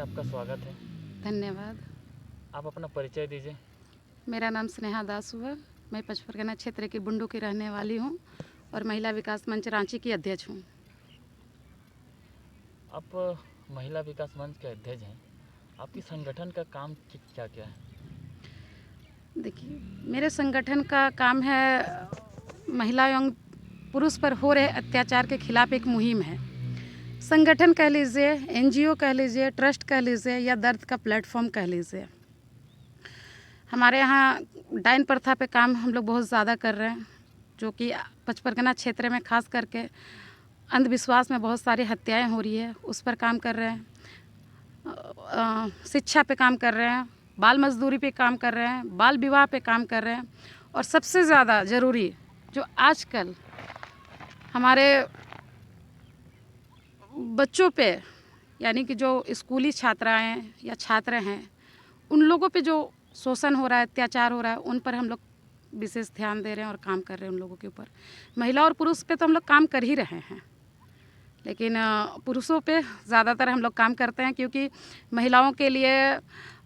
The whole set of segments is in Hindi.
आपका स्वागत है। धन्यवाद। आप अपना परिचय दीजिए। मेरा नाम स्नेहा दास हुआ। मैं पचपरगना क्षेत्र की बुंडू की रहने वाली हूँ और महिला विकास मंच रांची की अध्यक्ष हूँ। आप महिला विकास मंच के अध्यक्ष हैं। आपकी संगठन का काम क्या क्या है? देखिए, मेरे संगठन का काम है महिला एवं पुरुष पर हो रहे अत्याचार के खिलाफ एक मुहिम है। संगठन कह लीजिए, एनजीओ कह लीजिए, ट्रस्ट कह लीजिए या दर्द का प्लेटफॉर्म कह लीजिए। हमारे यहाँ डायन प्रथा पे काम हम लोग बहुत ज़्यादा कर रहे हैं, जो कि पचपरगना क्षेत्र में खास करके अंधविश्वास में बहुत सारी हत्याएं हो रही है, उस पर काम कर रहे हैं। शिक्षा पे काम कर रहे हैं, बाल मजदूरी पे काम कर रहे हैं, बाल विवाह पे काम कर रहे हैं और सबसे ज़्यादा ज़रूरी जो आजकल हमारे बच्चों पे, यानी कि जो स्कूली छात्राएं या छात्र हैं, उन लोगों पे जो शोषण हो रहा है, अत्याचार हो रहा है, उन पर हम लोग विशेष ध्यान दे रहे हैं और काम कर रहे हैं उन लोगों के ऊपर। महिला और पुरुष पे तो हम लोग काम कर ही रहे हैं, लेकिन पुरुषों पे ज़्यादातर हम लोग काम करते हैं, क्योंकि महिलाओं के लिए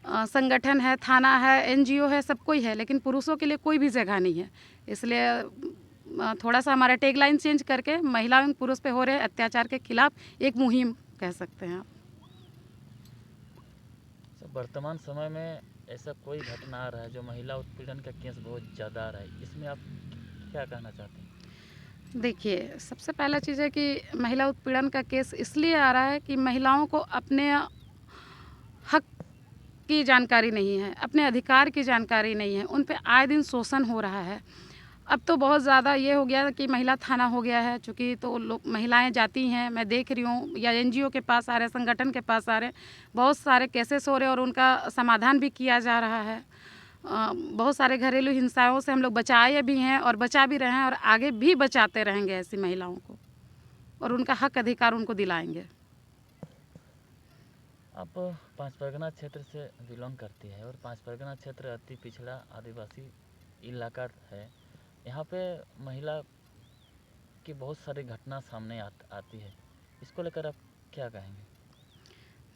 संगठन है, थाना है, एनजीओ है, सब कोई है, लेकिन पुरुषों के लिए कोई भी जगह नहीं है। इसलिए थोड़ा सा हमारा टैगलाइन चेंज करके महिला एवं पुरुष पे हो रहे अत्याचार के खिलाफ एक मुहिम कह सकते हैं आप। वर्तमान समय में ऐसा कोई घटना आ रहा है जो महिला उत्पीड़न का केस बहुत ज़्यादा आ रहा है, इसमें आप क्या कहना चाहते हैं? देखिए, सबसे पहला चीज़ है कि महिला उत्पीड़न का केस इसलिए आ रहा है कि महिलाओं को अपने हक की जानकारी नहीं है, अपने अधिकार की जानकारी नहीं है, उन पे आए दिन शोषण हो रहा है। अब तो बहुत ज़्यादा ये हो गया कि महिला थाना हो गया है, चूँकि तो लोग महिलाएं जाती हैं, मैं देख रही हूँ, या एनजीओ के पास आ रहे, संगठन के पास आ रहे, बहुत सारे केसेस हो रहे और उनका समाधान भी किया जा रहा है। बहुत सारे घरेलू हिंसाओं से हम लोग बचाए भी हैं और बचा भी रहे हैं और आगे भी बचाते रहेंगे ऐसी महिलाओं को, और उनका हक अधिकार उनको दिलाएंगे। आप पाँच परगना क्षेत्र से बिलोंग करती है और पाँच परगना क्षेत्र अति पिछड़ा आदिवासी इलाका है। यहाँ पे महिला की बहुत सारी घटना सामने आती है, इसको लेकर आप क्या कहेंगे?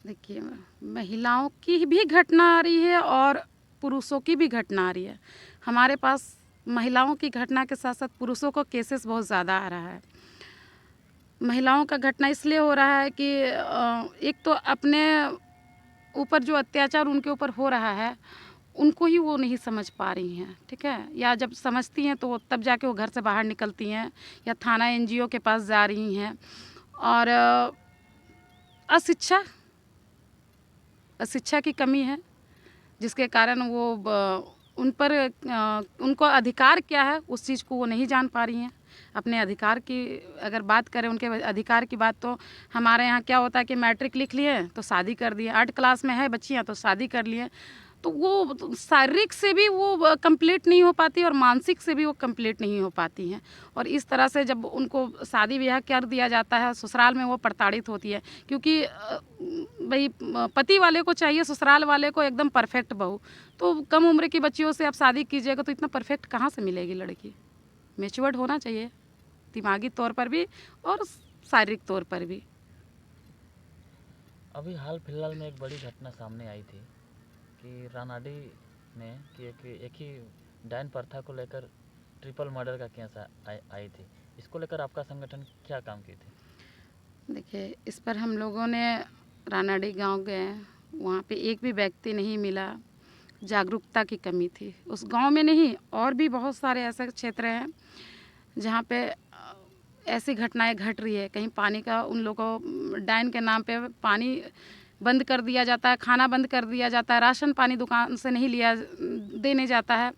देखिए, महिलाओं की भी घटना आ रही है और पुरुषों की भी घटना आ रही है। हमारे पास महिलाओं की घटना के साथ साथ पुरुषों का केसेस बहुत ज़्यादा आ रहा है। महिलाओं का घटना इसलिए हो रहा है कि एक तो अपने ऊपर जो अत्याचार उनके ऊपर हो रहा है, उनको ही वो नहीं समझ पा रही हैं, ठीक है? या जब समझती हैं तो तब जाके वो घर से बाहर निकलती हैं या थाना एनजीओ के पास जा रही हैं। और अशिक्षा की कमी है, जिसके कारण वो उन पर उनको अधिकार क्या है उस चीज़ को वो नहीं जान पा रही हैं। अपने अधिकार की अगर बात करें, उनके अधिकार की बात, तो हमारे यहाँ क्या होता है कि मैट्रिक लिख लिए तो शादी कर दिए, 8 क्लास में है बच्चियाँ तो शादी कर लिए। तो वो शारीरिक से भी वो कंप्लीट नहीं हो पाती और मानसिक से भी वो कंप्लीट नहीं हो पाती हैं। और इस तरह से जब उनको शादी ब्याह कर दिया जाता है, ससुराल में वो प्रताड़ित होती है, क्योंकि भाई पति वाले को चाहिए ससुराल वाले को एकदम परफेक्ट बहू। तो कम उम्र की बच्चियों से आप शादी कीजिएगा तो इतना परफेक्ट कहाँ से मिलेगी लड़की? मैच्योर्ड होना चाहिए, दिमागी तौर पर भी और शारीरिक तौर पर भी। अभी हाल फिलहाल में एक बड़ी घटना सामने आई थी कि रानाडी में कि एक ही डायन प्रथा को लेकर ट्रिपल मर्डर का केस आई थी। इसको लेकर आपका संगठन क्या काम की थी? देखिए, इस पर हम लोगों ने रानाडी गांव गए, वहाँ पे एक भी व्यक्ति नहीं मिला। जागरूकता की कमी थी उस गांव में, नहीं और भी बहुत सारे ऐसे क्षेत्र हैं जहाँ पे ऐसी घटनाएं घट रही है। कहीं पानी का उन लोगों को डायन के नाम पे पानी बंद कर दिया जाता है, खाना बंद कर दिया जाता है, राशन पानी दुकान से नहीं देने जाता है,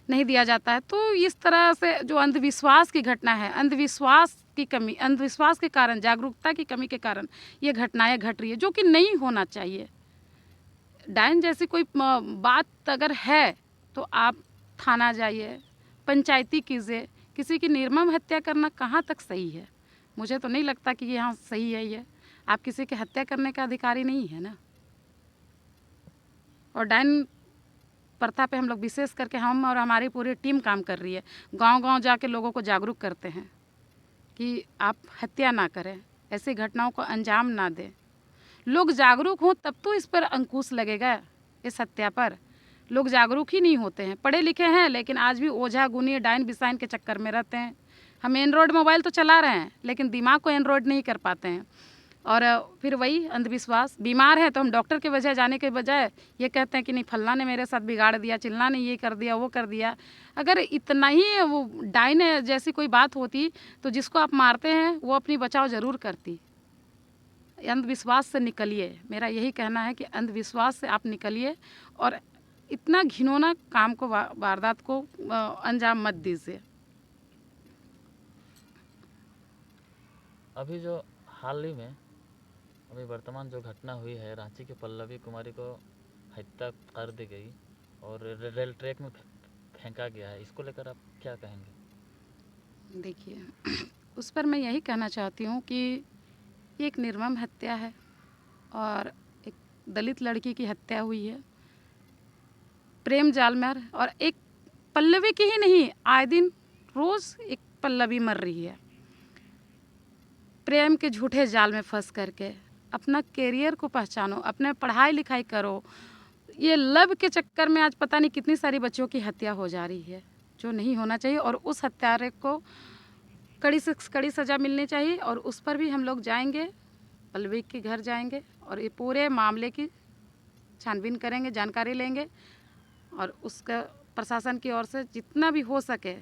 नहीं दिया जाता है। तो इस तरह से जो अंधविश्वास की घटना है, अंधविश्वास की कमी, अंधविश्वास के कारण, जागरूकता की कमी के कारण ये घटनाएं घट रही है, जो कि नहीं होना चाहिए। डायन जैसी कोई बात अगर है तो आप थाना जाइए, पंचायती कीजिए। किसी की निर्मम हत्या करना कहाँ तक सही है? मुझे तो नहीं लगता कि यहाँ सही है ये। आप किसी की हत्या करने का अधिकारी नहीं है ना। और डायन प्रथा पे हम लोग विशेष करके, हम और हमारी पूरी टीम काम कर रही है। गांव-गांव जाके लोगों को जागरूक करते हैं कि आप हत्या ना करें, ऐसी घटनाओं को अंजाम ना दें। लोग जागरूक हों तब तो इस पर अंकुश लगेगा, इस हत्या पर। लोग जागरूक ही नहीं होते हैं, पढ़े लिखे हैं लेकिन आज भी ओझा गुनी डाइन बिसाइन के चक्कर में रहते हैं। हम एंड्रॉयड मोबाइल तो चला रहे हैं लेकिन दिमाग को एंड्रॉयड नहीं कर पाते हैं। और फिर वही अंधविश्वास, बीमार है तो हम डॉक्टर के वजह जाने के बजाय ये कहते हैं कि नहीं फल्ला ने मेरे साथ बिगाड़ दिया, चिल्ला ने ये कर दिया वो कर दिया। अगर इतना ही वो डाइन जैसी कोई बात होती तो जिसको आप मारते हैं वो अपनी बचाव ज़रूर करती। अंधविश्वास से निकलिए, मेरा यही कहना है कि अंधविश्वास से आप निकलिए और इतना घिनौना काम को वारदात को अंजाम मत दीजिए। अभी जो हाल ही में अभी वर्तमान जो घटना हुई है, रांची के पल्लवी कुमारी को हत्या कर दी गई और रेल ट्रैक में फेंका गया है, इसको लेकर आप क्या कहेंगे? देखिए उस पर मैं यही कहना चाहती हूँ कि ये एक निर्मम हत्या है और एक दलित लड़की की हत्या हुई है प्रेम जाल में। और एक पल्लवी की ही नहीं, आए दिन रोज़ एक पल्लवी मर रही है प्रेम के झूठे जाल में फंस करके। अपना कैरियर को पहचानो, अपने पढ़ाई लिखाई करो। ये लव के चक्कर में आज पता नहीं कितनी सारी बच्चों की हत्या हो जा रही है, जो नहीं होना चाहिए। और उस हत्यारे को कड़ी से कड़ी सज़ा मिलनी चाहिए और उस पर भी हम लोग जाएंगे, पल्लवी के घर जाएंगे और ये पूरे मामले की छानबीन करेंगे, जानकारी लेंगे और उसका प्रशासन की ओर से जितना भी हो सके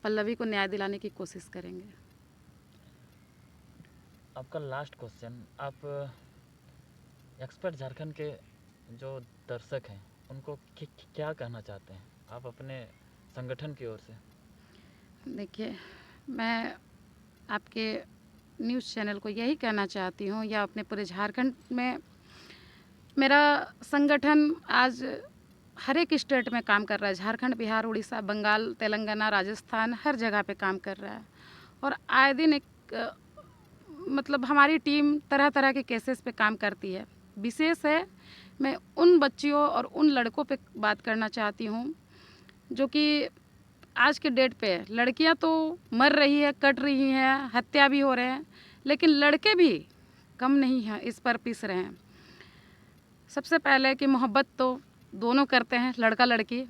पल्लवी को न्याय दिलाने की कोशिश करेंगे। आपका लास्ट क्वेश्चन, आप एक्सपर्ट झारखंड के जो दर्शक हैं उनको क्या कहना चाहते हैं आप अपने संगठन की ओर से? देखिए मैं आपके न्यूज़ चैनल को यही कहना चाहती हूँ या अपने पूरे झारखंड में, मेरा संगठन आज हर एक स्टेट में काम कर रहा है। झारखंड, बिहार, उड़ीसा, बंगाल, तेलंगाना, राजस्थान, हर जगह पे काम कर रहा है। और आए दिन एक मतलब हमारी टीम तरह तरह के केसेस पे काम करती है। विशेष है मैं उन बच्चियों और उन लड़कों पे बात करना चाहती हूँ जो कि आज के डेट पे लड़कियां तो मर रही है, कट रही हैं, हत्या भी हो रहे हैं, लेकिन लड़के भी कम नहीं हैं, इस पर पिस रहे हैं। सबसे पहले कि मोहब्बत तो दोनों करते हैं, लड़का लड़की।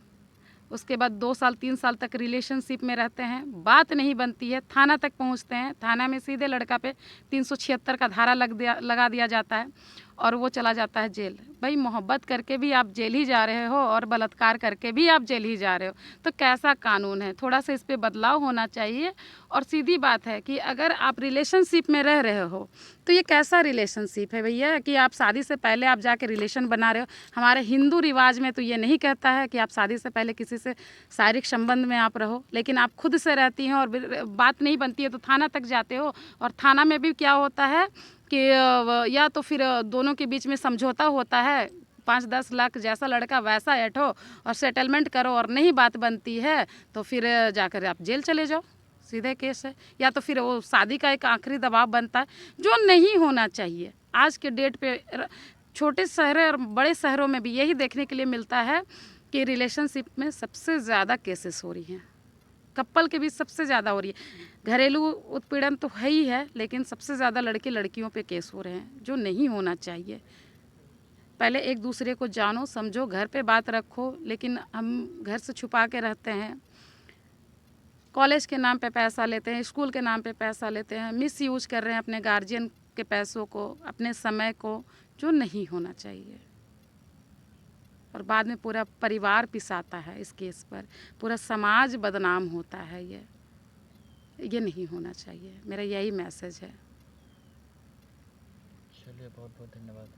उसके बाद 2 साल 3 साल तक रिलेशनशिप में रहते हैं, बात नहीं बनती है, थाना तक पहुंचते हैं। थाना में सीधे लड़का पे 376 का धारा लगा दिया जाता है और वो चला जाता है जेल। भाई मोहब्बत करके भी आप जेल ही जा रहे हो और बलात्कार करके भी आप जेल ही जा रहे हो, तो कैसा कानून है? थोड़ा सा इस पर बदलाव होना चाहिए। और सीधी बात है कि अगर आप रिलेशनशिप में रह रहे हो तो ये कैसा रिलेशनशिप है भैया कि आप शादी से पहले आप जाके रिलेशन बना रहे हो? हमारे हिंदू रिवाज में तो ये नहीं कहता है कि आप शादी से पहले किसी से शारीरिक संबंध में आप रहो, लेकिन आप खुद से रहती हैं और बात नहीं बनती है तो थाना तक जाते हो। और थाना में भी क्या होता है कि या तो फिर दोनों के बीच में समझौता होता है, 5-10 लाख जैसा लड़का वैसा ऐठो और सेटलमेंट करो, और नहीं बात बनती है तो फिर जाकर आप जेल चले जाओ, सीधे केस है। या तो फिर वो शादी का एक आखिरी दबाव बनता है, जो नहीं होना चाहिए। आज के डेट पे छोटे शहरों और बड़े शहरों में भी यही देखने के लिए मिलता है कि रिलेशनशिप में सबसे ज़्यादा केसेस हो रही हैं, कपल के बीच सबसे ज़्यादा हो रही है। घरेलू उत्पीड़न तो है ही है, लेकिन सबसे ज़्यादा लड़के लड़कियों पे केस हो रहे हैं, जो नहीं होना चाहिए। पहले एक दूसरे को जानो समझो, घर पे बात रखो, लेकिन हम घर से छुपा के रहते हैं। कॉलेज के नाम पे पैसा लेते हैं, स्कूल के नाम पे पैसा लेते हैं, मिस यूज कर रहे हैं अपने गार्जियन के पैसों को, अपने समय को, जो नहीं होना चाहिए। और बाद में पूरा परिवार पिसाता है इस केस पर, पूरा समाज बदनाम होता है। ये नहीं होना चाहिए, मेरा यही मैसेज है। चलिए, बहुत बहुत धन्यवाद।